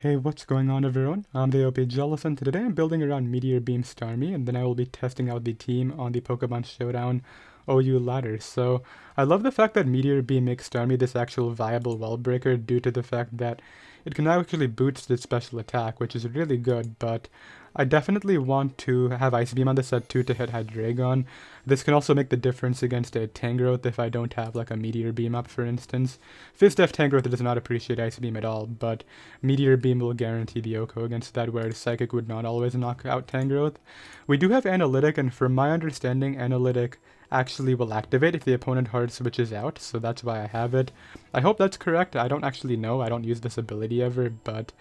Hey, what's going on everyone? I'm the OPJellicent. Today I'm building around Meteor Beam Starmie, and then I will be testing out the team on the Pokemon Showdown OU ladder. So, I love the fact that Meteor Beam makes Starmie this actual viable wall breaker due to the fact that it can now actually boost its special attack, which is really good, but I definitely want to have Ice Beam on the set too to hit Hydreigon. This can also make the difference against a Tangrowth if I don't have like a Meteor Beam up, for instance. Fizdef Tangrowth does not appreciate Ice Beam at all, but Meteor Beam will guarantee the OHKO against that, whereas Psychic would not always knock out Tangrowth. We do have Analytic, and from my understanding, Analytic actually will activate if the opponent hard switches out, so that's why I have it. I hope that's correct. I don't actually know. I don't use this ability ever, but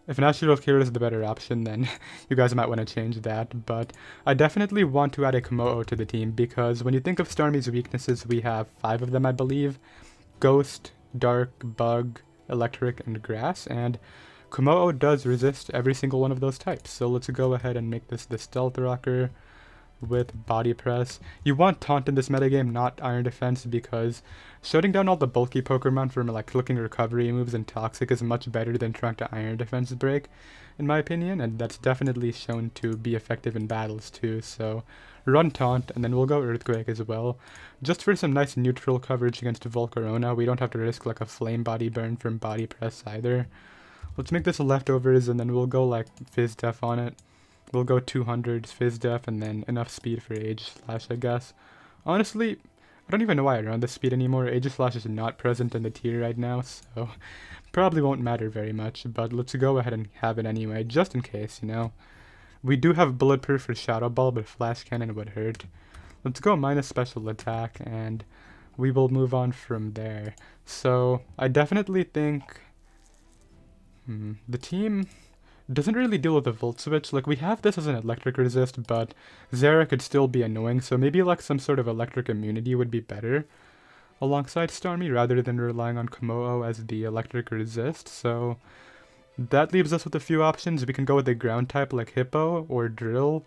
if Natural Cure is the better option, then you guys might want to change that. But I definitely want to add a Kommo-o to the team, because when you think of Starmie's weaknesses, we have 5 of them, I believe. Ghost, Dark, Bug, Electric, and Grass, and Kommo-o does resist every single one of those types. So let's go ahead and make this the Stealth Rocker with Body Press. You want Taunt in this metagame, not Iron Defense, because shutting down all the bulky Pokemon from like clicking recovery moves and Toxic is much better than trying to Iron Defense break, in my opinion, and that's definitely shown to be effective in battles too. So run Taunt, and then we'll go Earthquake as well, just for some nice neutral coverage against Volcarona. We don't have to risk like a Flame Body Burn from Body Press either. Let's make this a Leftovers, and then we'll go like Fizz Def on it. We'll go 200 Fizz Def and then enough speed for Aegislash, I guess. Honestly, I don't even know why I run this speed anymore. Aegislash is not present in the tier right now, so probably won't matter very much, but let's go ahead and have it anyway, just in case, you know. We do have Bulletproof for Shadow Ball, but Flash Cannon would hurt. Let's go minus special attack, and we will move on from there. So, I definitely think the team doesn't really deal with the Volt Switch. Like, we have this as an electric resist, but Zera could still be annoying, so maybe like some sort of electric immunity would be better alongside Starmie rather than relying on Kommo-o as the electric resist. So that leaves us with a few options. We can go with a ground type like Hippo or Drill.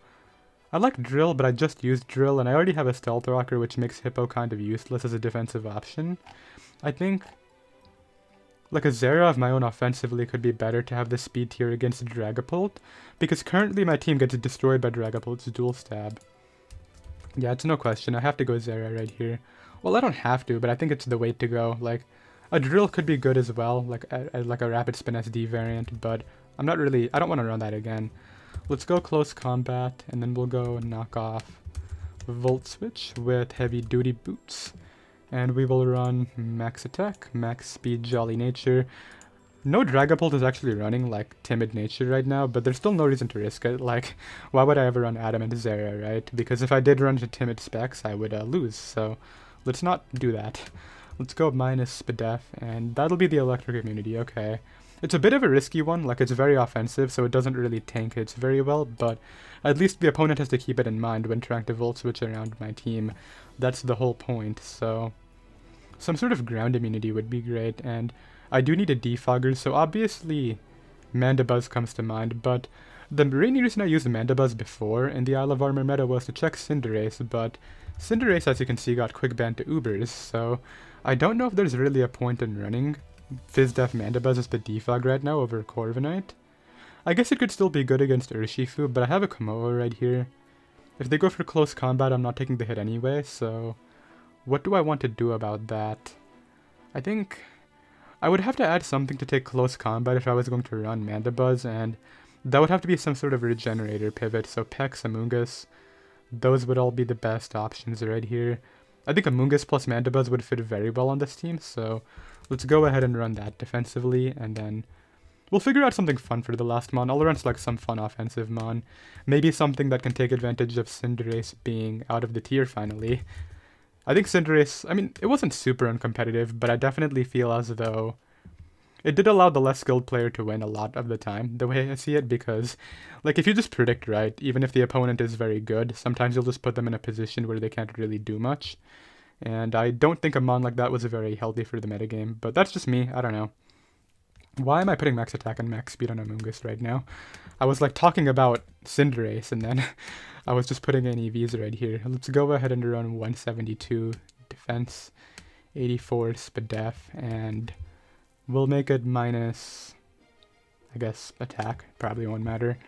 I like Drill, but I just used Drill, and I already have a Stealth Rocker, which makes Hippo kind of useless as a defensive option. I think like a Zera of my own offensively could be better to have the speed tier against Dragapult, because currently my team gets destroyed by Dragapult's dual stab. Yeah, it's no question, I have to go Zera right here. Well, I don't have to, but I think it's the way to go. Like, a Drill could be good as well, like a Rapid Spin SD variant, but I don't want to run that again. Let's go Close Combat, and then we'll go knock off Volt Switch with Heavy Duty Boots. And we will run Max Attack, Max Speed, Jolly Nature. No Dragapult is actually running like Timid Nature right now, but there's still no reason to risk it. Like, why would I ever run Adamant Zera, right? Because if I did run to Timid Specs, I would lose, so let's not do that. Let's go minus Spadef, and that'll be the electric immunity, okay. It's a bit of a risky one, like it's very offensive, so it doesn't really tank hits very well, but at least the opponent has to keep it in mind when trying to Volt Switch around my team. That's the whole point, so some sort of ground immunity would be great, and I do need a Defogger, so obviously Mandibuzz comes to mind, but the main reason I used Mandibuzz before in the Isle of Armor meta was to check Cinderace, but Cinderace, as you can see, got Quick Band to Ubers, so I don't know if there's really a point in running Fizdef Mandibuzz as the Defog right now over Corviknight. I guess it could still be good against Urshifu, but I have a Kommo-o right here. If they go for close combat, I'm not taking the hit anyway, so what do I want to do about that? I think I would have to add something to take close combat if I was going to run Mandibuzz, and that would have to be some sort of Regenerator pivot, so Pex, Amoonguss, those would all be the best options right here. I think Amoonguss plus Mandibuzz would fit very well on this team, so let's go ahead and run that defensively, and then we'll figure out something fun for the last mon. I'll run like some fun offensive mon. Maybe something that can take advantage of Cinderace being out of the tier finally. I think Cinderace, I mean, it wasn't super uncompetitive, but I definitely feel as though it did allow the less skilled player to win a lot of the time, the way I see it, because, like, if you just predict right, even if the opponent is very good, sometimes you'll just put them in a position where they can't really do much. And I don't think a mon like that was very healthy for the metagame, but that's just me, I don't know. Why am I putting max attack and max speed on Amoonguss right now? I was like talking about Cinderace, and then I was just putting in EVs right here. Let's go ahead and run 172 defense, 84 Spadef, and we'll make it minus I guess attack probably won't matter.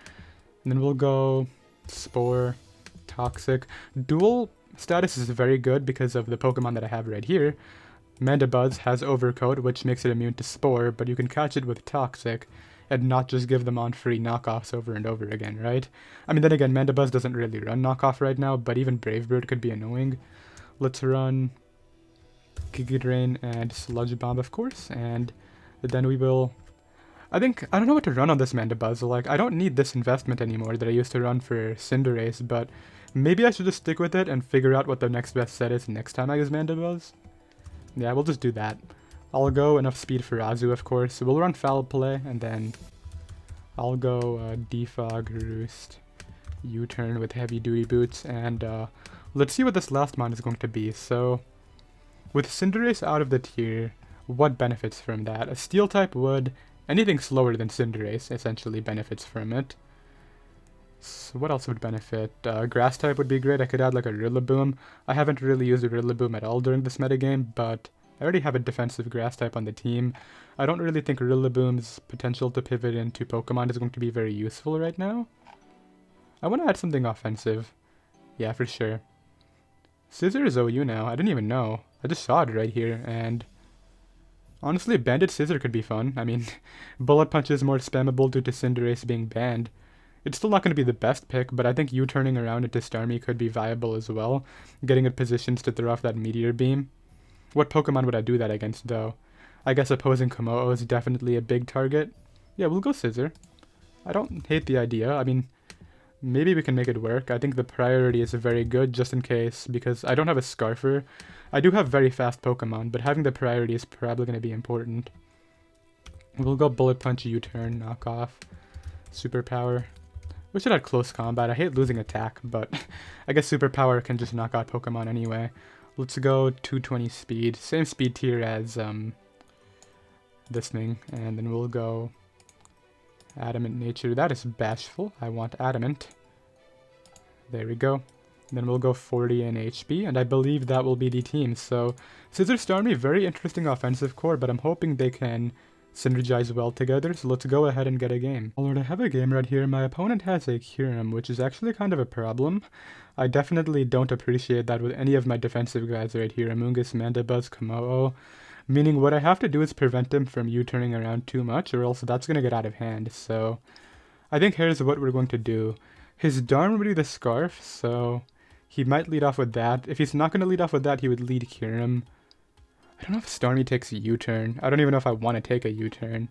And then we'll go Spore, Toxic. Dual status is very good because of the Pokemon that I have right here. Mandibuzz has Overcoat, which makes it immune to Spore, but you can catch it with Toxic and not just give them on free knockoffs over and over again, right? I mean, then again, Mandibuzz doesn't really run knockoff right now, but even Brave Bird could be annoying. Let's run Giga Drain and Sludge Bomb, of course, and then we will... I don't know what to run on this Mandibuzz. Like, I don't need this investment anymore that I used to run for Cinderace, but maybe I should just stick with it and figure out what the next best set is next time I use Mandibuzz. Yeah, we'll just do that. I'll go enough speed for Azu, of course. We'll run Foul Play, and then I'll go Defog, Roost, U-turn with Heavy Duty Boots, and let's see what this last mon is going to be. So, with Cinderace out of the tier, what benefits from that? A Steel type would... Anything slower than Cinderace essentially benefits from it. So what else would benefit? Grass type would be great. I could add like a Rillaboom. I haven't really used a Rillaboom at all during this metagame, but I already have a defensive grass type on the team. I don't really think Rillaboom's potential to pivot into Pokemon is going to be very useful right now. I want to add something offensive. Yeah, for sure. Scissor is OU now. I didn't even know. I just saw it right here, and... honestly, Banded Scissor could be fun. I mean, Bullet Punch is more spammable due to Cinderace being banned. It's still not going to be the best pick, but I think U-turning around into Starmie could be viable as well, getting it positions to throw off that Meteor Beam. What Pokemon would I do that against, though? I guess opposing Kommo-o is definitely a big target. Yeah, we'll go Scissor. I don't hate the idea. I mean, maybe we can make it work. I think the priority is very good just in case, because I don't have a Scarfer. I do have very fast Pokemon, but having the priority is probably going to be important. We'll go Bullet Punch, U-turn, knock off, Superpower. We should have Close Combat. I hate losing attack, but I guess Superpower can just knock out Pokemon anyway. Let's go 220 speed. Same speed tier as this thing. And then we'll go Adamant Nature. That is bashful. I want Adamant. There we go. Then we'll go 40 in HP, and I believe that will be the team. So, Scissor Starmie, very interesting offensive core, but I'm hoping they can synergize well together, so let's go ahead and get a game. Alright, I have a game right here. My opponent has a Kyurem, which is actually kind of a problem. I definitely don't appreciate that with any of my defensive guys right here. Amoonguss, Mandibuzz, Kommo-o. Meaning what I have to do is prevent him from U-turning around too much, or else that's going to get out of hand. So, I think here's what we're going to do. His Darm would be the Scarf, so... he might lead off with that. If he's not going to lead off with that, he would lead Kyurem. I don't know if Starmie takes a U-turn. I don't even know if I want to take a U-turn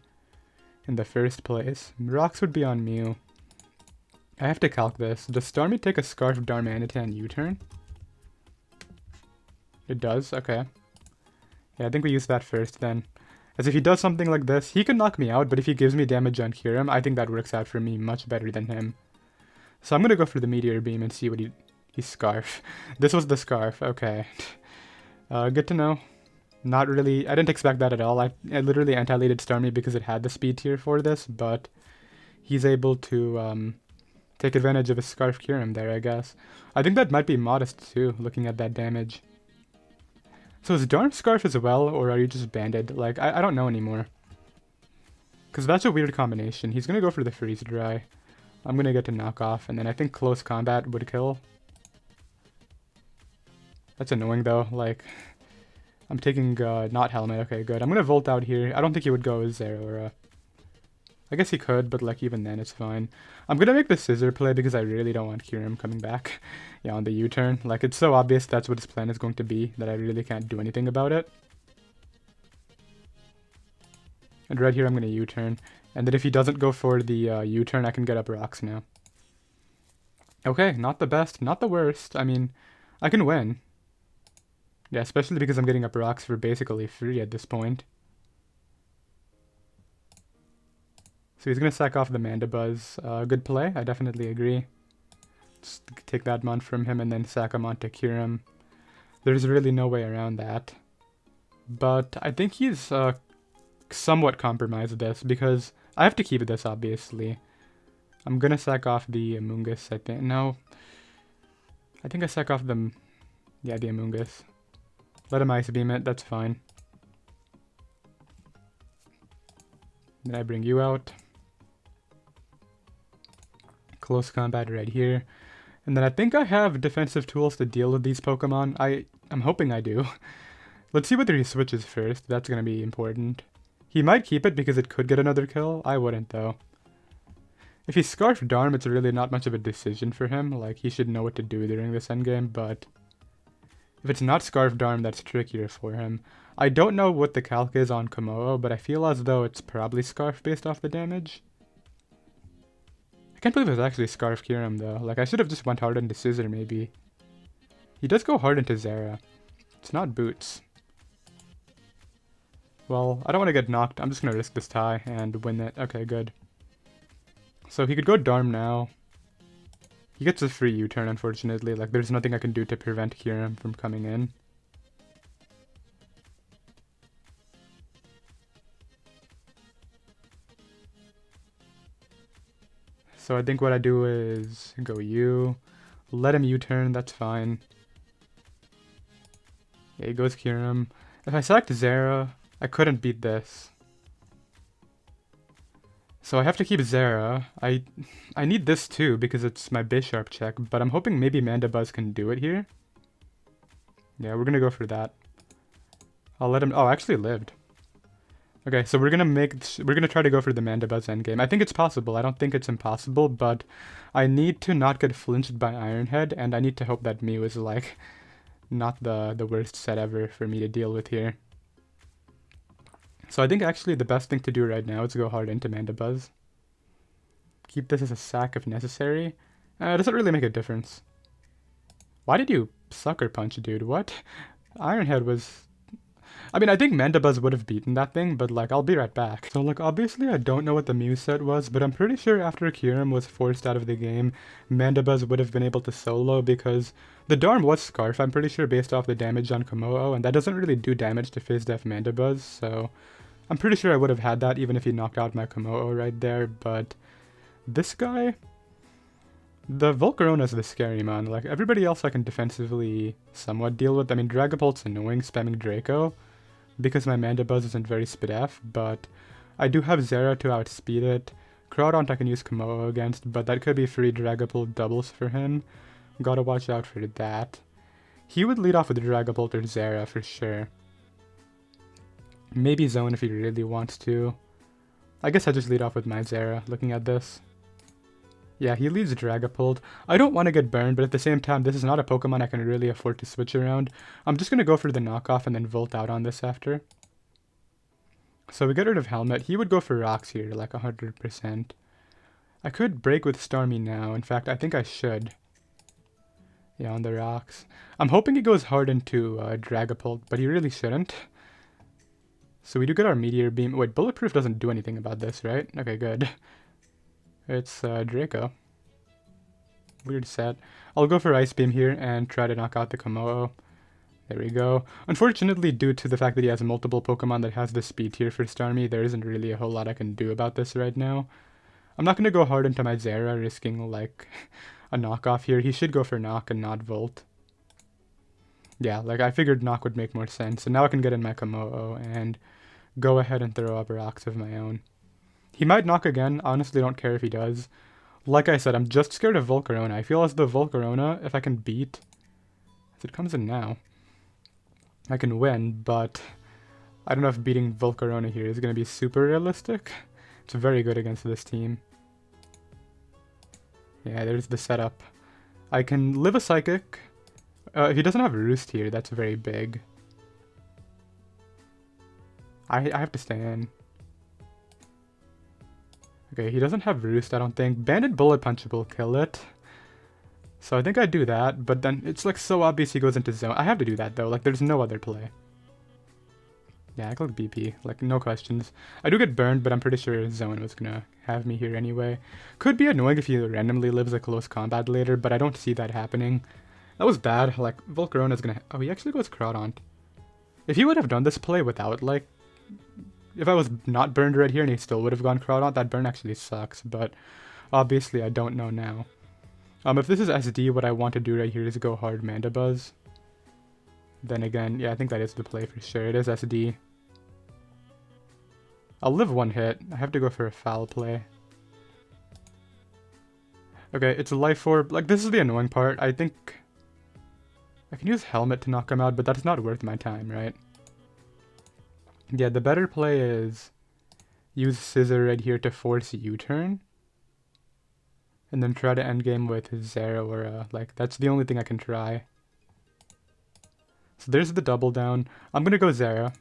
in the first place. Rocks would be on Mew. I have to calc this. Does Starmie take a Scarf, Darmanitan, U-turn? It does? Okay. Yeah, I think we use that first then. As if he does something like this, he can knock me out, but if he gives me damage on Kyurem, I think that works out for me much better than him. So I'm going to go for the Meteor Beam and see what he's Scarf. This was the Scarf, okay. Good to know. Not really, I didn't expect that at all. I literally anti-leaded Starmie because it had the speed tier for this, but he's able to take advantage of a Scarf Kyurem there, I guess. I think that might be modest too, looking at that damage. So is Darm Scarf as well, or are you just Banded? Like, I don't know anymore. Because that's a weird combination. He's going to go for the Freeze Dry. I'm going to get to knock off, and then I think Close Combat would kill. That's annoying though, like... I'm taking, not Helmet, okay, good. I'm gonna Volt out here. I don't think he would go Zeraora. I guess he could, but, like, even then, it's fine. I'm gonna make the Scissor play because I really don't want Kyurem coming back. Yeah, on the U-turn. Like, it's so obvious that's what his plan is going to be that I really can't do anything about it. And right here, I'm gonna U-turn. And then if he doesn't go for the U-turn, I can get up Rocks now. Okay, not the best, not the worst. I mean, I can win. Yeah, especially because I'm getting up Rocks for basically free at this point. So he's going to sack off the Mandibuzz. Good play, I definitely agree. Just take that mon from him and then sack him onto Kyurem. There's really no way around that. But I think he's somewhat compromised this because I have to keep this, obviously. I'm going to sack off the Amoonguss, I think. No. I think I sack off the... yeah, the Amoonguss. Let him Ice Beam it, that's fine. Then I bring you out. close combat right here. And then I think I have defensive tools to deal with these Pokemon. I'm hoping I do. Let's see whether he switches first. That's going to be important. He might keep it because it could get another kill. I wouldn't though. If he Scarf Darm, it's really not much of a decision for him. Like, he should know what to do during this endgame, but if it's not Scarf Darm, that's trickier for him. I don't know what the calc is on Kommo-o, but I feel as though it's probably Scarf based off the damage. I can't believe it was actually Scarf Kyurem though. Like, I should have just went hard into Scissor maybe. He does go hard into Zera. It's not Boots. Well, I don't want to get knocked. I'm just going to risk this tie and win it. Okay, good. So he could go Darm now. He gets a free U-turn, unfortunately. Like, there's nothing I can do to prevent Kyurem from coming in. So I think what I do is go U. Let him U-turn, that's fine. Yeah, he goes Kyurem. If I select Zera, I couldn't beat this. So I have to keep Zera. I need this too because it's my Bisharp check, but I'm hoping maybe Mandibuzz can do it here. Yeah, we're gonna go for that. I'll let him. Oh, I actually lived. Okay, so we're gonna try to go for the Mandibuzz endgame. I think it's possible. I don't think it's impossible, but I need to not get flinched by Ironhead, and I need to hope that Mew is like not the worst set ever for me to deal with here. So I think actually the best thing to do right now is go hard into Mandibuzz. Keep this as a sack if necessary. It doesn't really make a difference. Why did you Sucker Punch, dude? What? Ironhead was... I mean, I think Mandibuzz would have beaten that thing, but like, I'll be right back. So like, obviously I don't know what the Mew set was, but I'm pretty sure after Kyurem was forced out of the game, Mandibuzz would have been able to solo because the Darm was Scarf, I'm pretty sure, based off the damage on Kommo-o, and that doesn't really do damage to Phase Def Mandibuzz, so... I'm pretty sure I would have had that even if he knocked out my Kommo-o right there, but this guy, the Volcarona is the scary man. Like, everybody else I can defensively somewhat deal with. I mean, Dragapult's annoying spamming Draco because my Mandibuzz isn't very Spidef, but I do have Zera to outspeed it. Crawdaunt I can use Kommo-o against, but that could be free Dragapult doubles for him. Gotta watch out for that. He would lead off with Dragapult or Zera for sure. Maybe Zone if he really wants to. I guess I just lead off with my Zera, looking at this. Yeah, he leads Dragapult. I don't want to get burned, but at the same time, this is not a Pokemon I can really afford to switch around. I'm just going to go for the knockoff and then Volt out on this after. So we get rid of Helmet. He would go for Rocks here, like 100%. I could break with Starmie now. In fact, I think I should. Yeah, on the Rocks. I'm hoping he goes hard into Dragapult, but he really shouldn't. So we do get our Meteor Beam. Wait, Bulletproof doesn't do anything about this, right? Okay, good. It's Draco. Weird set. I'll go for Ice Beam here and try to knock out the Kommo-o. There we go. Unfortunately, due to the fact that he has multiple Pokemon that has the speed tier for Starmie, there isn't really a whole lot I can do about this right now. I'm not going to go hard into my Zera, risking like a knockoff here. He should go for Knock and not Volt. Yeah, like I figured Knock would make more sense. And now I can get in my Kommo-o and go ahead and throw up Rocks of my own. He might Knock again. Honestly, don't care if he does. Like I said, I'm just scared of Volcarona. I feel as though Volcarona, if I can beat... As it comes in now, I can win, but I don't know if beating Volcarona here is going to be super realistic. It's very good against this team. Yeah, there's the setup. I can live a Psychic. If he doesn't have Roost here, that's very big. I have to stay in. Okay, he doesn't have Roost, I don't think. Banded Bullet Punch will kill it. So I think I do that, but then it's like so obvious he goes into Zone. I have to do that though, like there's no other play. Yeah, I click BP, like no questions. I do get burned, but I'm pretty sure Zone was gonna have me here anyway. Could be annoying if he randomly lives a close combat later, but I don't see that happening. That was bad, like Volcarona's gonna... Oh, he actually goes Crawdaunt. If he would have done this play without like... If I was not burned right here and he still would have gone Crawdaunt, that burn actually sucks, but obviously I don't know now. If this is SD, what I want to do right here is go hard Mandibuzz. Then again, yeah, I think that is the play for sure. It is SD. I'll live one hit. I have to go for a foul play. Okay, it's a Life Orb. Like, this is the annoying part. I think I can use Helmet to knock him out, but that's not worth my time, right? Yeah, the better play is use Scissor right here to force U-turn. And then try to endgame with Zeraora. Like, that's the only thing I can try. So there's the double down. I'm gonna go Zera.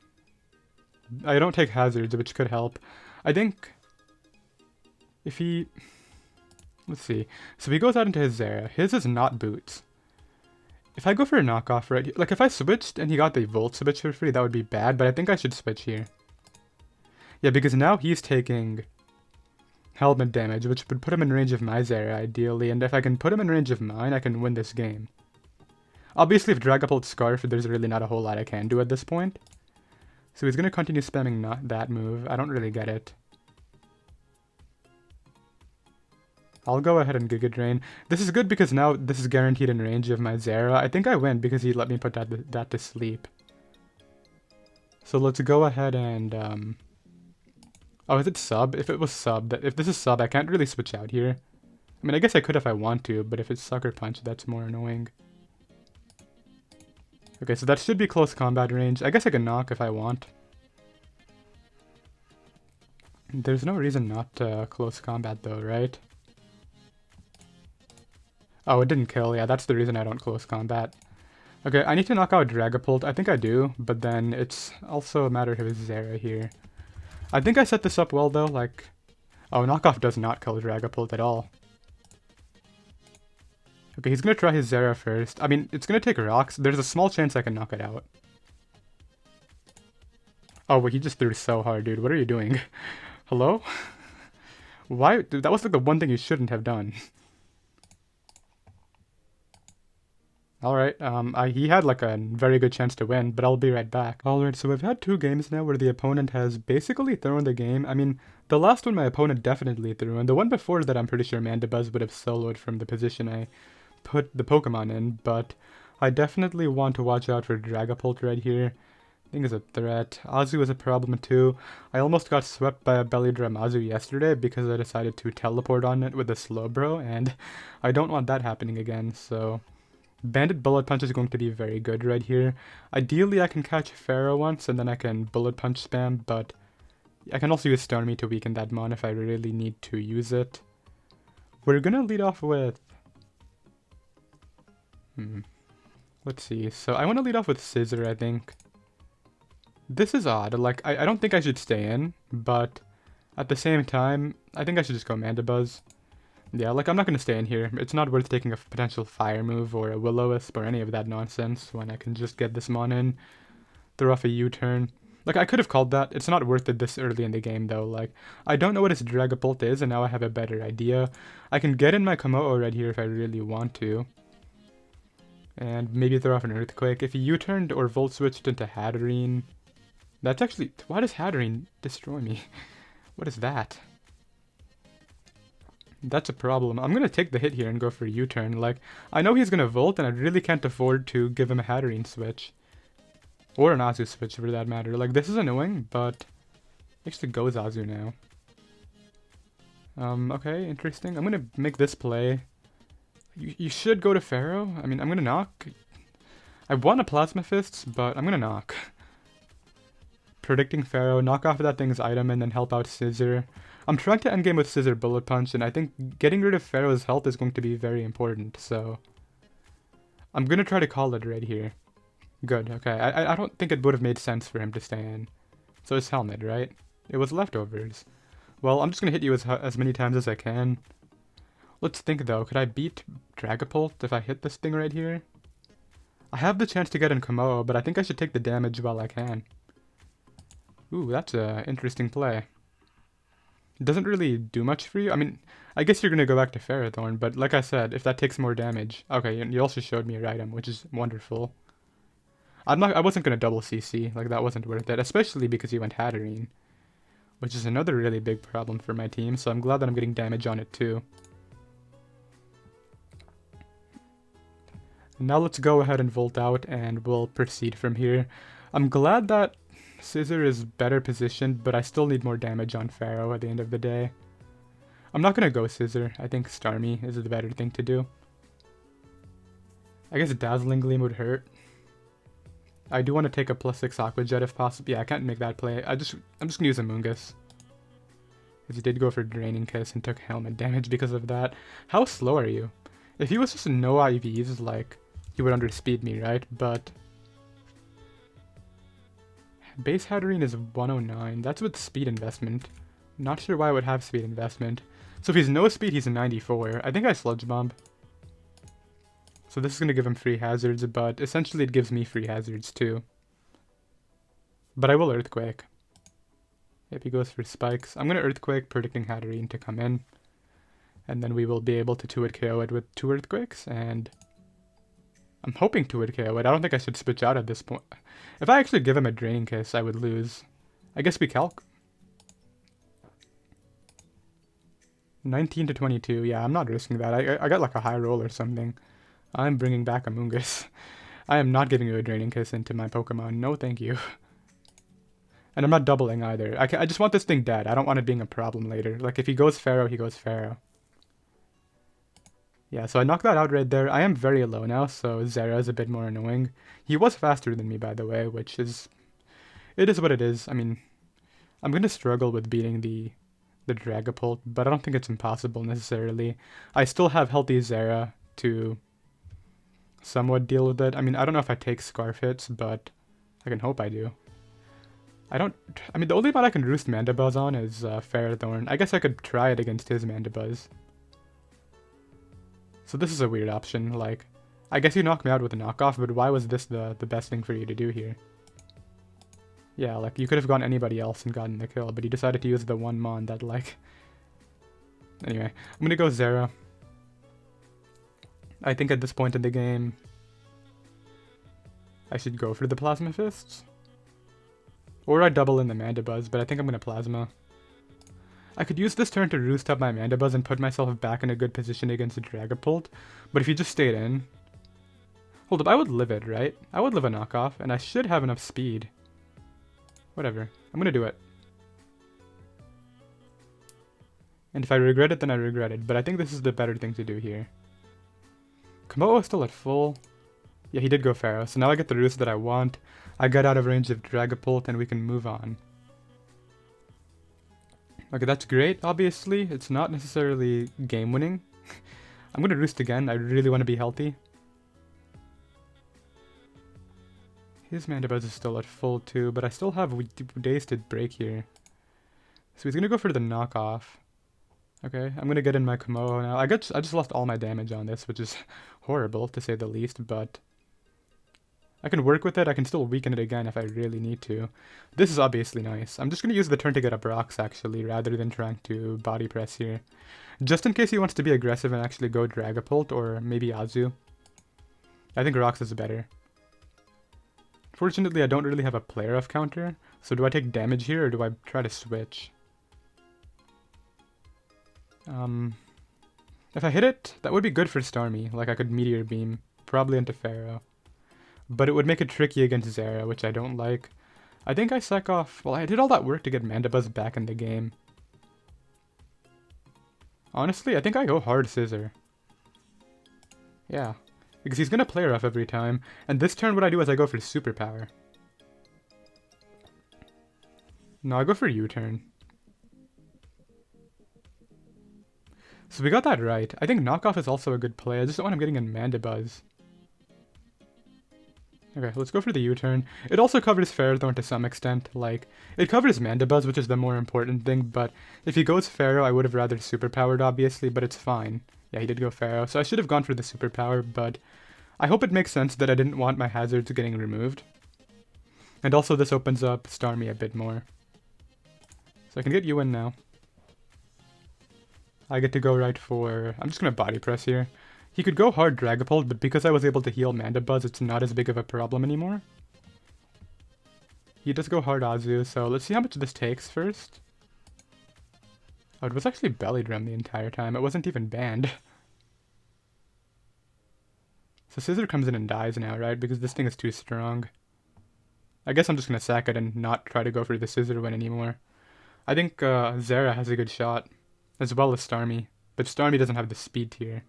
I don't take hazards, which could help. I think if he... Let's see. So he goes out into his Zera. His is not boots. If I go for a knockoff right here, like if I switched and he got the Volt switch for free, that would be bad, but I think I should switch here. Yeah, because now he's taking helmet damage, which would put him in range of my Zera ideally, and if I can put him in range of mine, I can win this game. Obviously, if Dragapult Scarf, there's really not a whole lot I can do at this point. So he's going to continue spamming not that move. I don't really get it. I'll go ahead and Giga Drain. This is good because now this is guaranteed in range of my Zera. I think I win because he let me put that to sleep. So let's go ahead and... Oh, is it sub? If it was sub, if this is sub, I can't really switch out here. I mean, I guess I could if I want to, but if it's Sucker Punch, that's more annoying. Okay, so that should be close combat range. I guess I can knock if I want. There's no reason not to close combat though, right? Oh, it didn't kill. Yeah, that's the reason I don't close combat. Okay, I need to knock out Dragapult. I think I do, but then it's also a matter of his Zera here. I think I set this up well though, like... Oh, knockoff does not kill Dragapult at all. Okay, he's gonna try his Zera first. I mean, it's gonna take rocks. There's a small chance I can knock it out. Oh, wait, he just threw so hard, dude. What are you doing? Hello? Why? Dude, that was like the one thing you shouldn't have done. Alright, he had like a very good chance to win, but I'll be right back. Alright, so we've had 2 games now where the opponent has basically thrown the game. I mean, the last one my opponent definitely threw, and the one before that I'm pretty sure Mandibuzz would have soloed from the position I put the Pokemon in, but I definitely want to watch out for Dragapult right here. I think it's a threat. Azu is a problem too. I almost got swept by a belly drum Azu yesterday because I decided to teleport on it with a Slowbro, and I don't want that happening again, so... Bandit Bullet Punch is going to be very good right here. Ideally, I can catch Pharaoh once, and then I can Bullet Punch spam, but I can also use Starmie to weaken that mon if I really need to use it. We're gonna lead off with... Let's see. So I want to lead off with Scissor, I think. This is odd. Like, I don't think I should stay in, but at the same time, I think I should just go Mandibuzz. Yeah, like, I'm not going to stay in here. It's not worth taking a potential fire move or a Will-O-Wisp or any of that nonsense when I can just get this mon in, throw off a U-turn. Like, I could have called that. It's not worth it this early in the game, though. Like, I don't know what his Dragapult is, and now I have a better idea. I can get in my Kommo-o right here if I really want to. And maybe throw off an Earthquake. If he U-turned or Volt Switched into Hatterene... That's actually... Why does Hatterene destroy me? What is that? That's a problem. I'm gonna take the hit here and go for a U-turn. Like, I know he's gonna Volt, and I really can't afford to give him a Hatterene switch. Or an Azu switch, for that matter. Like, this is annoying, but... Actually goes Azu now. Okay, interesting. I'm gonna make this play. You should go to Pharaoh. I mean, I'm gonna knock. I want a Plasma Fists, but I'm gonna knock. Predicting Pharaoh, knock off that thing's item, and then help out Scissor. I'm trying to endgame with Scissor Bullet Punch, and I think getting rid of Pharaoh's health is going to be very important, so... I'm gonna try to call it right here. Good, okay. I don't think it would have made sense for him to stay in. So it's Helmet, right? It was Leftovers. Well, I'm just gonna hit you as many times as I can. Let's think, though. Could I beat Dragapult if I hit this thing right here? I have the chance to get in Kommo-o, but I think I should take the damage while I can. Ooh, that's an interesting play. It doesn't really do much for you. I mean, I guess you're going to go back to Ferrothorn, but like I said, if that takes more damage... Okay, you also showed me your item, which is wonderful. I wasn't going to double CC, like that wasn't worth it, especially because you went Hatterene, which is another really big problem for my team, so I'm glad that I'm getting damage on it too. Now let's go ahead and Volt out, and we'll proceed from here. I'm glad that Scissor is better positioned, but I still need more damage on Pharaoh at the end of the day. I'm not gonna go Scissor. I think Starmie is the better thing to do. I guess Dazzling Gleam would hurt. I do want to take a +6 Aqua Jet if possible. Yeah, I can't make that play. I'm just gonna use Amoonguss. Because he did go for Draining Kiss and took helmet damage because of that. How slow are you? If he was just no IVs, like, he would underspeed me, right? But base Hatterene is 109. That's with speed investment. Not sure why I would have speed investment. So if he's no speed, he's a 94. I think I Sludge Bomb. So this is going to give him free hazards, but essentially it gives me free hazards too. But I will Earthquake. If he goes for Spikes, I'm going to Earthquake, predicting Hatterene to come in. And then we will be able to 2-hit KO it with 2 Earthquakes, and I'm hoping 2-hit KO it. I don't think I should switch out at this point. If I actually give him a Draining Kiss, I would lose. I guess we calc. 19 to 22. Yeah, I'm not risking that. I got like a high roll or something. I'm bringing back Amoonguss. I am not giving you a Draining Kiss into my Pokemon. No, thank you. And I'm not doubling either. I just want this thing dead. I don't want it being a problem later. Like, if he goes Pharaoh, he goes Pharaoh. Yeah, so I knocked that out right there. I am very low now, so Zera is a bit more annoying. He was faster than me, by the way, which is... It is what it is. I mean, I'm going to struggle with beating the Dragapult, but I don't think it's impossible necessarily. I still have healthy Zera to somewhat deal with it. I mean, I don't know if I take Scarf hits, but I can hope I do. I mean, the only one I can Roost Mandibuzz on is Ferrothorn. I guess I could try it against his Mandibuzz. So this is a weird option. Like, I guess you knocked me out with a knockoff, but why was this the best thing for you to do here? Yeah, like, you could have gone anybody else and gotten the kill, but you decided to use the one Mon that, like... Anyway, I'm gonna go Zera. I think at this point in the game, I should go for the Plasma Fists. Or I double in the Mandibuzz, but I think I'm gonna Plasma. I could use this turn to Roost up my Mandibuzz and put myself back in a good position against the Dragapult, but if you just stayed in... Hold up, I would live it, right? I would live a knockoff, and I should have enough speed. Whatever, I'm gonna do it. And if I regret it, then I regret it, but I think this is the better thing to do here. Kommo-o is still at full. Yeah, he did go Pharaoh, so now I get the Roost that I want. I got out of range of Dragapult, and we can move on. Okay, that's great, obviously. It's not necessarily game-winning. I'm gonna Roost again. I really want to be healthy. His Mandibuzz is still at full too, but I still have days to break here. So he's gonna go for the knockoff. Okay, I'm gonna get in my Kommo-o now. I just lost all my damage on this, which is horrible to say the least, but I can work with it. I can still weaken it again if I really need to. This is obviously nice. I'm just gonna use the turn to get up rocks actually, rather than trying to body press here. Just in case he wants to be aggressive and actually go Dragapult or maybe Azu. I think rocks is better. Fortunately, I don't really have a player off counter, so do I take damage here or do I try to switch? If I hit it, that would be good for Starmie. Like, I could Meteor Beam, probably into Pharaoh. But it would make it tricky against Zera, which I don't like. I think I sack off... Well, I did all that work to get Mandibuzz back in the game. Honestly, I think I go hard Scissor. Yeah. Because he's gonna play rough every time. And this turn what I do is I go for Superpower. No, I go for U-turn. So we got that right. I think knockoff is also a good play. I just don't want him getting in Mandibuzz. Okay, let's go for the U-turn. It also covers Ferrothorn to some extent. Like, it covers Mandibuzz, which is the more important thing, but if he goes Pharaoh, I would have rather Superpowered, obviously, but it's fine. Yeah, he did go Pharaoh, so I should have gone for the Superpower, but I hope it makes sense that I didn't want my hazards getting removed. And also this opens up Starmie a bit more. So I can get you in now. I get to go right for... I'm just going to body press here. He could go hard Dragapult, but because I was able to heal Mandibuzz, it's not as big of a problem anymore. He does go hard Azu, so let's see how much this takes first. Oh, it was actually Belly Drum the entire time. It wasn't even banned. So Scissor comes in and dies now, right? Because this thing is too strong. I guess I'm just going to sack it and not try to go for the Scissor win anymore. I think Zera has a good shot. as well as Starmie. But Starmie doesn't have the speed tier.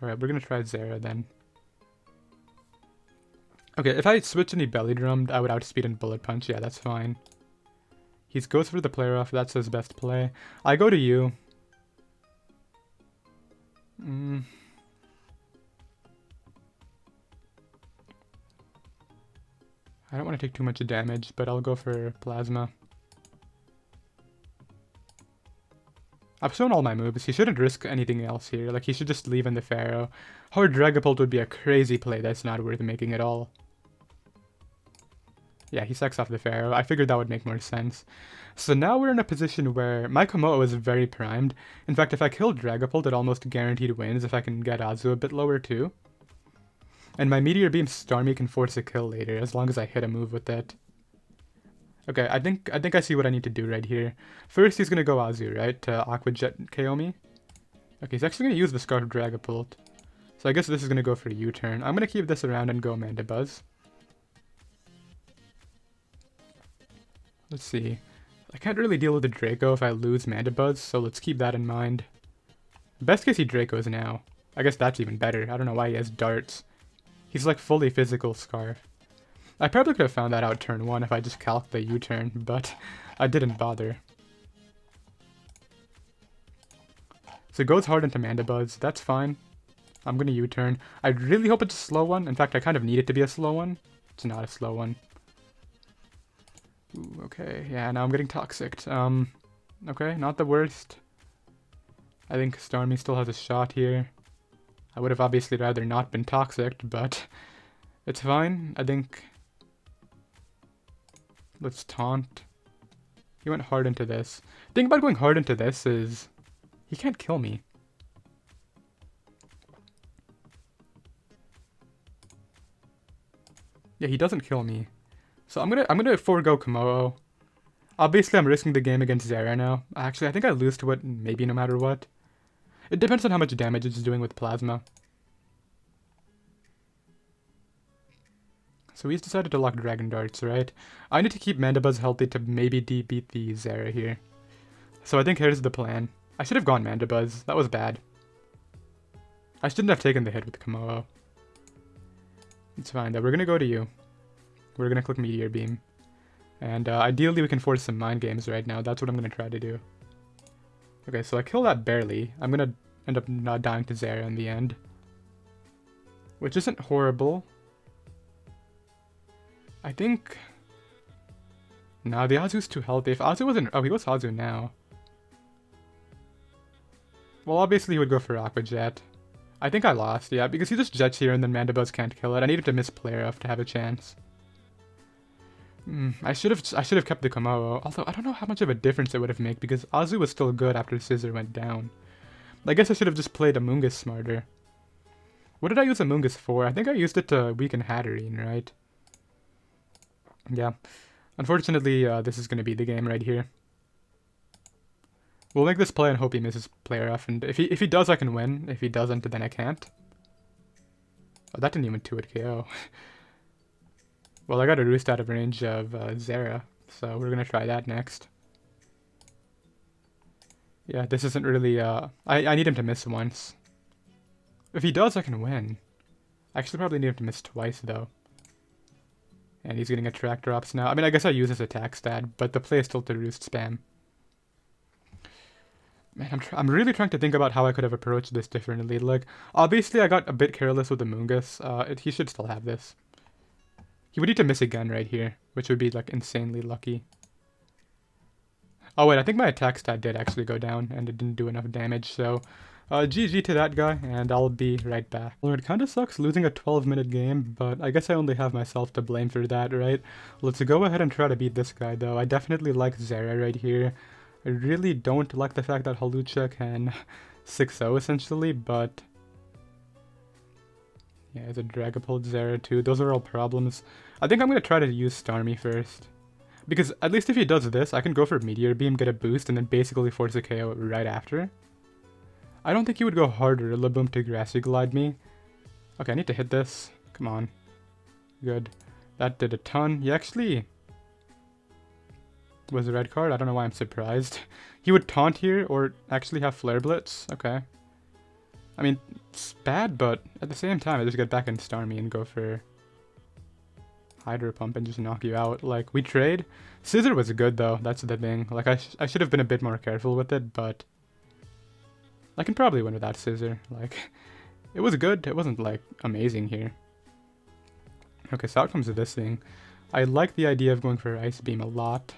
Alright, we're gonna try Zera then. Okay, if I switch any Belly Drummed, I would outspeed and Bullet Punch. Yeah, that's fine. He goes for the play rough. That's his best play. I go to you. I don't want to take too much damage, but I'll go for Plasma. I've shown all my moves. He shouldn't risk anything else here. Like, he should just leave in the Pharaoh. Hard Dragapult would be a crazy play that's not worth making at all. Yeah, he sacks off the Pharaoh. I figured that would make more sense. So now we're in a position where my Kommo-o is very primed. In fact, if I kill Dragapult, it almost guaranteed wins if I can get Azu a bit lower too. And my Meteor Beam Starmie can force a kill later, as long as I hit a move with it. Okay, I think I see what I need to do right here. First, he's gonna go Azu, right? To Aqua Jet KO me. Okay, he's actually gonna use the Scarf Dragapult. So I guess this is gonna go for a U-turn. I'm gonna keep this around and go Mandibuzz. Let's see. I can't really deal with the Draco if I lose Mandibuzz, so let's keep that in mind. Best case he Dracos now. I guess that's even better. I don't know why he has darts. He's like fully physical Scarf. I probably could have found that out turn 1 if I just calced the U-turn, but I didn't bother. So it goes hard into Mandibuzz. That's fine. I'm gonna U-turn. I really hope it's a slow one. In fact, I kind of need it to be a slow one. It's not a slow one. Ooh, okay, yeah, now I'm getting toxic. Okay, not the worst. I think Starmie still has a shot here. I would have obviously rather not been toxic, but it's fine. I think... Let's taunt. He went hard into this. The thing about going hard into this is he can't kill me. Yeah, he doesn't kill me. So I'm gonna forego Kommo-o. Obviously, I'm risking the game against Zera now. Actually, I think I lose to it maybe no matter what. It depends on how much damage it's doing with Plasma. So he's decided to lock Dragon Darts, right? I need to keep Mandibuzz healthy to maybe beat the Zera here. So I think here's the plan. I should have gone Mandibuzz. That was bad. I shouldn't have taken the hit with Kommo-o. It's fine though. We're gonna go to you. We're gonna click Meteor Beam. And ideally we can force some mind games right now. That's what I'm gonna try to do. Okay, so I kill that barely. I'm gonna end up not dying to Zera in the end. Which isn't horrible. I think... Nah, the Azu's too healthy. If Azu wasn't... Oh, he goes Azu now. Well, obviously he would go for Aqua Jet. I think I lost, yeah, because he just jets here and then Mandibuzz can't kill it. I needed to miss play rough to have a chance. I should have kept the Kommo-o, although I don't know how much of a difference it would have made because Azu was still good after Scissor went down. I guess I should have just played Amoonguss smarter. What did I use Amoonguss for? I think I used it to weaken Hatterene, right? Yeah. Unfortunately, this is going to be the game right here. We'll make this play and hope he misses play rough, and if he does, I can win. If he doesn't, then I can't. Oh, that didn't even 2-hit KO. Well, I got a Roost out of range of Zera, so we're gonna try that next. Yeah, this isn't really, I need him to miss once. If he does, I can win. I actually probably need him to miss twice, though. And he's getting attack drops now. I mean, I guess I use his attack stat, but the play is still to Roost spam. Man, I'm really trying to think about how I could have approached this differently. Like, obviously I got a bit careless with the Amoonguss. He should still have this. He would need to miss again right here, which would be, like, insanely lucky. Oh, wait, I think my attack stat did actually go down, and it didn't do enough damage, so... GG to that guy, and I'll be right back. Well, it kinda sucks losing a 12-minute game, but I guess I only have myself to blame for that, right? Let's go ahead and try to beat this guy, though. I definitely like Zera right here. I really don't like the fact that Hawlucha can 6-0 essentially, but... Yeah, it's a Dragapult Zera too. Those are all problems. I think I'm going to try to use Starmie first. Because at least if he does this, I can go for Meteor Beam, get a boost, and then basically force a KO right after. I don't think he would go harder, Laboom to Grassy Glide me. Okay, I need to hit this. Come on. Good. That did a ton. He actually... was a red card. I don't know why I'm surprised. He would taunt here or actually have Flare Blitz. Okay. I mean, it's bad, but at the same time, I just get back in Starmie and go for Hydro Pump and just knock you out. Like, we trade. Scissor was good, though. That's the thing. Like, I should have been a bit more careful with it, but I can probably win without Scissor. Like, it was good. It wasn't, like, amazing here. Okay, so out comes this thing. I like the idea of going for Ice Beam a lot,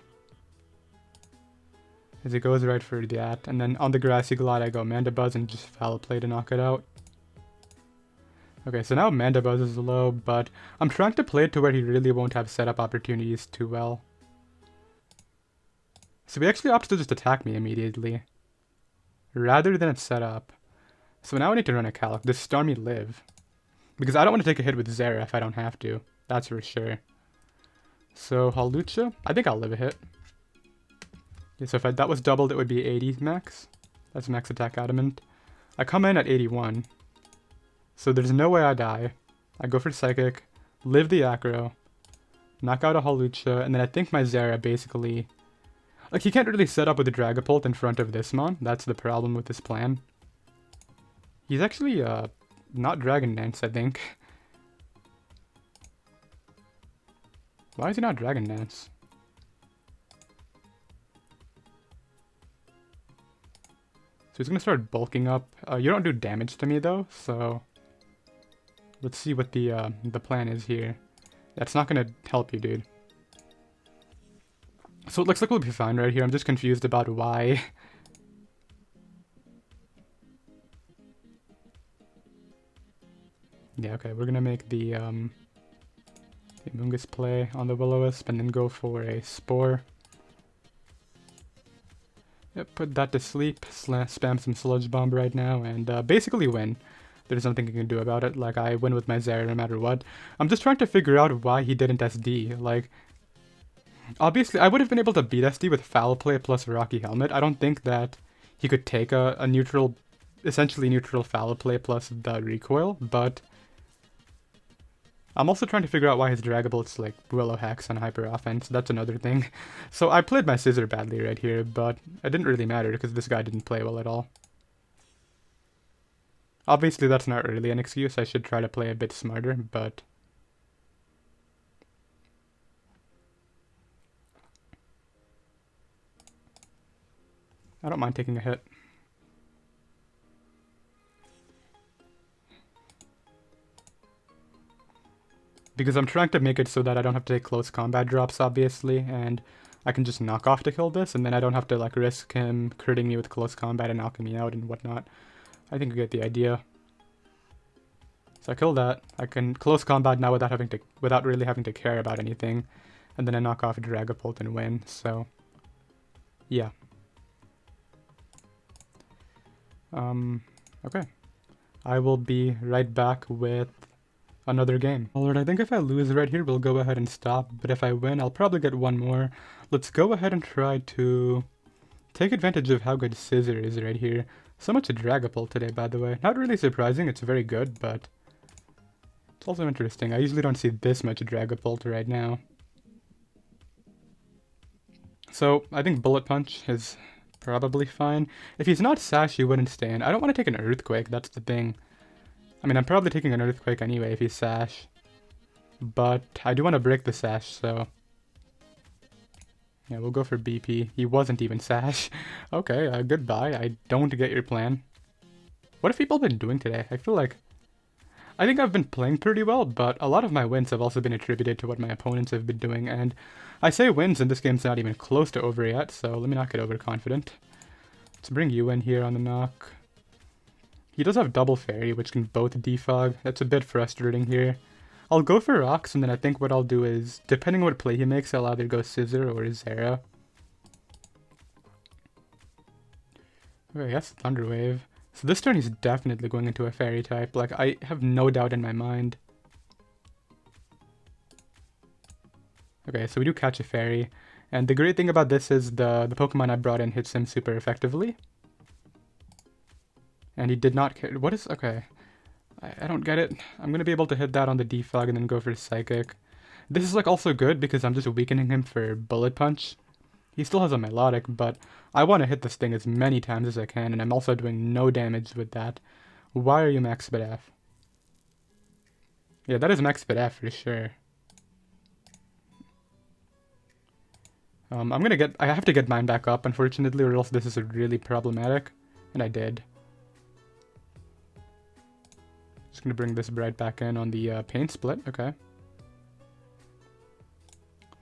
as it goes right for that. And then on the Grassy Glide, I go Mandibuzz and just Foul Play to knock it out. Okay, so now Mandibuzz is low, but I'm trying to play it to where he really won't have setup opportunities too well. So he actually opts to just attack me immediately, rather than it's set up. So now I need to run a Calc. Does Starmie live? Because I don't want to take a hit with Zera if I don't have to. That's for sure. So Hawlucha, I think I'll live a hit. Yeah, so if that was doubled, it would be 80 max. That's max attack adamant. I come in at 81. So there's no way I die. I go for Psychic, live the Acro, knock out a Hawlucha, and then I think my Zera basically... Like, he can't really set up with a Dragapult in front of this Mon. That's the problem with this plan. He's actually, not Dragon Dance, I think. Why is he not Dragon Dance? So he's gonna start bulking up. You don't do damage to me though, so let's see what the plan is here. That's not gonna help you, dude. So it looks like we'll be fine right here. I'm just confused about why. Yeah, okay, we're gonna make the Amoonguss play on the Will-O-Wisp and then go for a Spore. Yep, put that to sleep, spam some Sludge Bomb right now, and basically win. There's nothing you can do about it. Like, I win with my Zera no matter what. I'm just trying to figure out why he didn't SD. Like, obviously, I would have been able to beat SD with Foul Play plus Rocky Helmet. I don't think that he could take a neutral, essentially neutral Foul Play plus the recoil, but I'm also trying to figure out why his Dragapult's like Willow Hex on Hyper Offense. That's another thing. So I played my Scissor badly right here, but it didn't really matter because this guy didn't play well at all. Obviously, that's not really an excuse. I should try to play a bit smarter, but I don't mind taking a hit. Because I'm trying to make it so that I don't have to take close combat drops, obviously, and I can just knock off to kill this, and then I don't have to like risk him critting me with close combat and knocking me out and whatnot. I think you get the idea. So I kill that. I can close combat now without really having to care about anything, and then I knock off a Dragapult and win. So yeah. Okay. I will be right back with another game. Alright, I think if I lose right here, we'll go ahead and stop, but if I win, I'll probably get one more. Let's go ahead and try to take advantage of how good Scissor is right here. So much a Dragapult today, by the way. Not really surprising, it's very good, but it's also interesting. I usually don't see this much Dragapult right now. So, I think Bullet Punch is probably fine. If he's not Sash, he wouldn't stay in. I don't want to take an Earthquake, that's the thing. I mean, I'm probably taking an Earthquake anyway if he's Sash. But I do want to break the Sash, so yeah, we'll go for BP. He wasn't even Sash. Okay, goodbye. I don't get your plan. What have people been doing today? I think I've been playing pretty well, but a lot of my wins have also been attributed to what my opponents have been doing, and I say wins and this game's not even close to over yet, so let me not get overconfident. Let's bring you in here on the knock. He does have Double Fairy, which can both defog. That's a bit frustrating here. I'll go for Rocks, and then I think what I'll do is, depending on what play he makes, I'll either go Scissor or Zera. Okay, yes, Thunder Wave. So this turn he's definitely going into a Fairy type. Like, I have no doubt in my mind. Okay, so we do catch a Fairy. And the great thing about this is the Pokemon I brought in hits him super effectively. And he did not care. What is... Okay. I don't get it. I'm going to be able to hit that on the Defog and then go for Psychic. This is like also good because I'm just weakening him for Bullet Punch. He still has a Melodic, but I want to hit this thing as many times as I can, and I'm also doing no damage with that. Why are you max speed F? Yeah, that is max speed F for sure. I have to get mine back up, unfortunately, or else this is really problematic. And I did. Just gonna bring this right back in on the paint split, okay.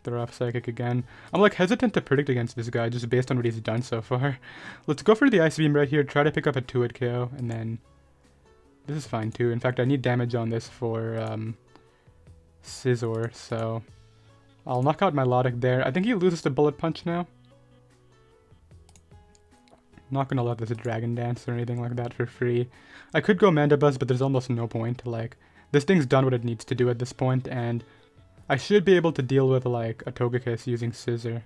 Throw off Psychic again. I'm like hesitant to predict against this guy just based on what he's done so far. Let's go for the Ice Beam right here, try to pick up a 2-hit KO, and then... This is fine too. In fact, I need damage on this for Scizor, so... I'll knock out my Melodic there. I think he loses to Bullet Punch now. Not gonna let this Dragon Dance or anything like that for free. I could go Mandibuzz, but there's almost no point. Like, this thing's done what it needs to do at this point, and I should be able to deal with, like, a Togekiss using Scissor.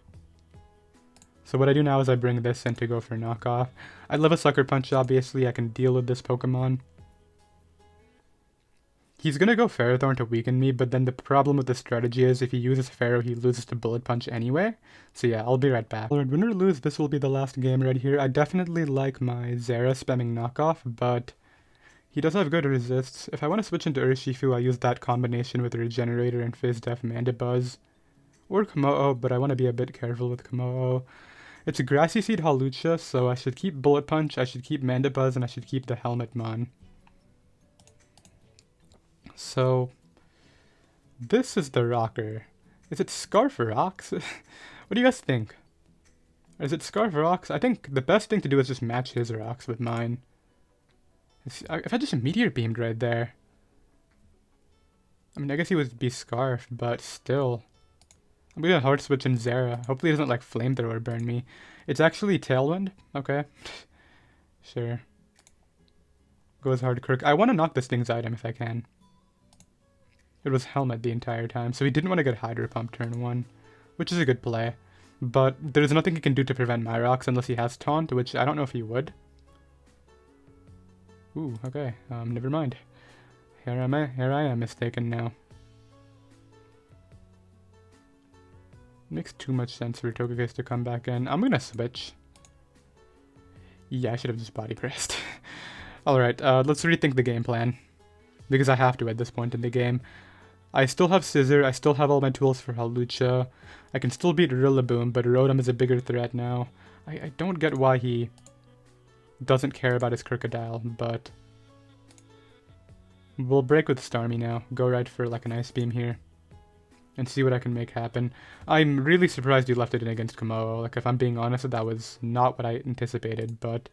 So what I do now is I bring this in to go for knockoff. I love a Sucker Punch, obviously. I can deal with this Pokemon. He's gonna go Ferrothorn to weaken me, but then the problem with the strategy is if he uses Ferro, he loses to Bullet Punch anyway. So yeah, I'll be right back. Alright, win or lose, this will be the last game right here. I definitely like my Zera spamming knockoff, but he does have good resists. If I want to switch into Urshifu, I use that combination with Regenerator and Fizz Def Mandibuzz. Or Kommo-o, but I want to be a bit careful with Kommo-o. It's a Grassy Seed Hawlucha, so I should keep Bullet Punch, I should keep Mandibuzz, and I should keep the Helmet Mon. So, this is the rocker. Is it Scarf Rocks? What do you guys think? Is it Scarf Rocks? I think the best thing to do is just match his rocks with mine. If I just Meteor Beamed right there. I mean, I guess he would be Scarf, but still. I'm gonna hard switch in Zera. Hopefully it doesn't like Flamethrower burn me. It's actually Tailwind? Okay. Sure. Goes hard Crook. I want to knock this thing's item if I can. It was Helmet the entire time, so he didn't want to get Hydro Pump turn 1, which is a good play. But there's nothing he can do to prevent my rocks unless he has Taunt, which I don't know if he would. Ooh, okay, never mind. Here I am mistaken now. Makes too much sense for Togekiss to come back in. I'm gonna switch. Yeah, I should have just body pressed. Alright, let's rethink the game plan. Because I have to at this point in the game. I still have Scissor, I still have all my tools for Hawlucha. I can still beat Rillaboom, but Rotom is a bigger threat now. I don't get why he doesn't care about his Crocodile, but... We'll break with Starmie now. Go right for like an Ice Beam here. And see what I can make happen. I'm really surprised you left it in against Kommo-o. Like, if I'm being honest, that was not what I anticipated, but...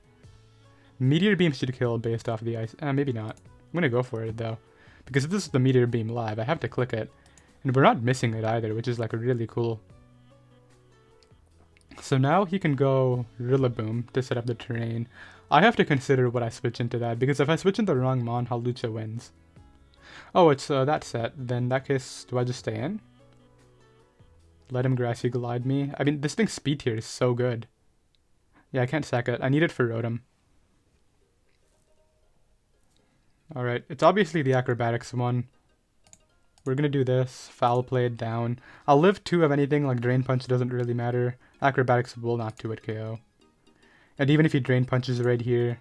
Meteor Beam should kill based off the Ice... maybe not. I'm gonna go for it, though. Because if this is the Meteor Beam live, I have to click it. And we're not missing it either, which is like really cool. So now he can go Rillaboom to set up the terrain. I have to consider what I switch into that, because if I switch into the wrong Mon, Hawlucha wins. Oh, it's that set. Then in that case, do I just stay in? Let him Grassy Glide me. I mean, this thing's speed tier is so good. Yeah, I can't sack it. I need it for Rotom. Alright, it's obviously the Acrobatics one. We're gonna do this. Foul Play it down. I'll live 2 of anything, like Drain Punch doesn't really matter. Acrobatics will not 2-hit KO. And even if he Drain Punches right here.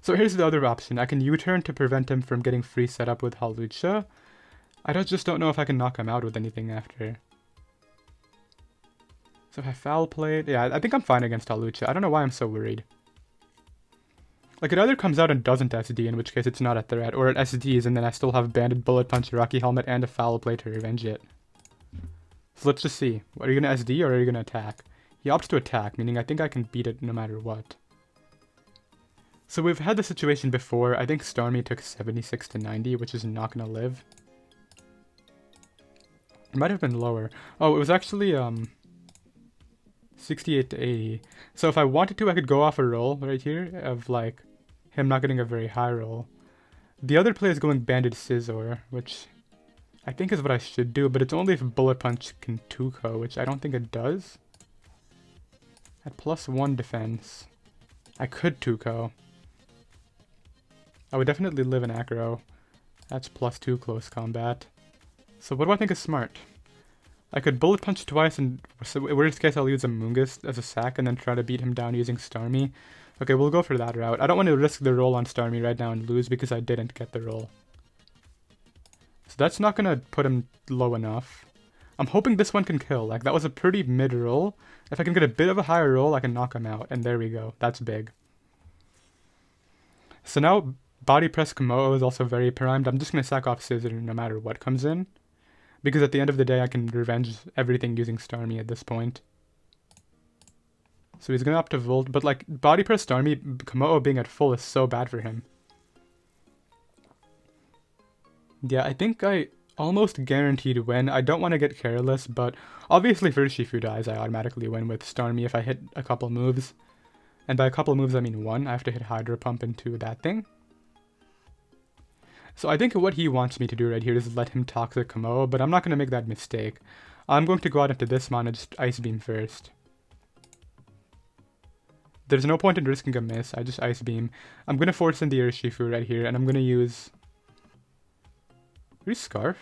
So here's the other option. I can U-turn to prevent him from getting free setup with Hawlucha. just don't know if I can knock him out with anything after. So if I Foul Play it, yeah, I think I'm fine against Hawlucha. I don't know why I'm so worried. Like, it either comes out and doesn't SD, in which case it's not a threat, or it SDs and then I still have Banded, Bullet Punch, Rocky Helmet, and a Foul Play to revenge it. So let's just see. Are you going to SD or are you going to attack? He opts to attack, meaning I think I can beat it no matter what. So we've had this situation before. I think Starmie took 76 to 90, which is not going to live. It might have been lower. Oh, it was actually 68 to 80. So if I wanted to, I could go off a roll right here of like him not getting a very high roll. The other play is going Banded Scizor, which I think is what I should do, but it's only if Bullet Punch can 2-ko, which I don't think it does. At +1 defense, I could 2-ko. I would definitely live in Acro. That's +2 close combat. So what do I think is smart? I could Bullet Punch twice, and so worst case I'll use Amoonguss as a sack and then try to beat him down using Starmie. Okay, we'll go for that route. I don't want to risk the roll on Starmie right now and lose because I didn't get the roll. So that's not gonna put him low enough. I'm hoping this one can kill. Like, that was a pretty mid roll. If I can get a bit of a higher roll, I can knock him out. And there we go. That's big. So now, Body Press Kommo-o is also very primed. I'm just gonna sack off Scissor no matter what comes in. Because at the end of the day, I can revenge everything using Starmie at this point. So he's gonna opt to Volt, but like, Body Press Starmie, Kommo-o being at full is so bad for him. Yeah, I think I almost guaranteed win. I don't want to get careless, but obviously if Urshifu dies, I automatically win with Starmie if I hit a couple moves. And by a couple moves, I mean one. I have to hit Hydro Pump into that thing. So I think what he wants me to do right here is let him Toxic Kommo-o, but I'm not going to make that mistake. I'm going to go out into this mon and just Ice Beam first. There's no point in risking a miss, I just Ice Beam. I'm going to force in the Urshifu right here, and I'm going to use... Scarf?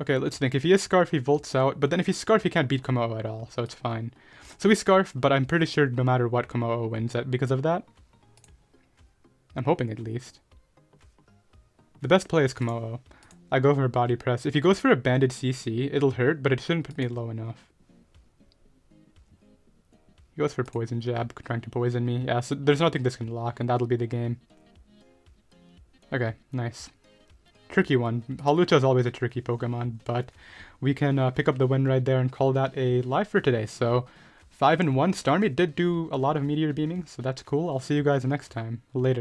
Okay, let's think. If he is Scarf, he Volts out, but then if he's Scarf, he can't beat Kommo-o at all, so it's fine. So we Scarf, but I'm pretty sure no matter what, Kommo-o wins because of that. I'm hoping at least. The best play is Kommo-o. I go for a Body Press. If he goes for a Banded CC, it'll hurt, but it shouldn't put me low enough. He goes for Poison Jab, trying to poison me. Yeah, so there's nothing this can lock, and that'll be the game. Okay, nice. Tricky one. Hawlucha is always a tricky Pokemon, but we can pick up the win right there and call that a live for today. So 5-1. Starmie did do a lot of Meteor Beaming, so that's cool. I'll see you guys next time. Later.